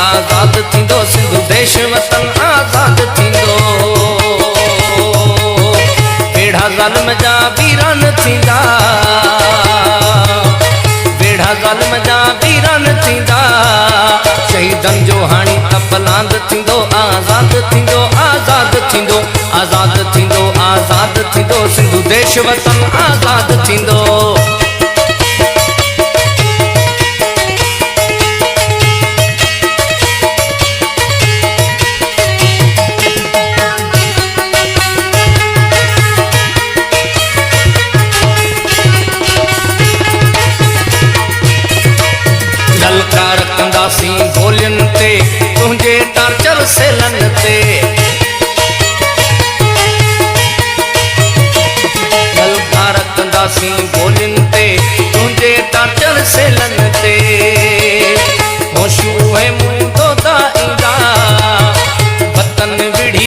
आज़ाद थींदो, सिंधु देश वतन आज़ाद थींदो। वेढ़ा ज़ालिम जा वीरान थींदा, वेढ़ा ज़ालिम जा वीरान थींदा। शहीदन जो हाणी तपलांद थींदो, आज़ाद थींदो, आज़ाद थींदो, आज़ाद थींदो, आज़ाद थींदो, सिंधु देश वतन आज़ाद थींदो। ललकार कंदासी गोलियन ते तुझे टार्चर सेलन ते, ललकार कंदासी गोलियन ते तुझे टार्चर सेलन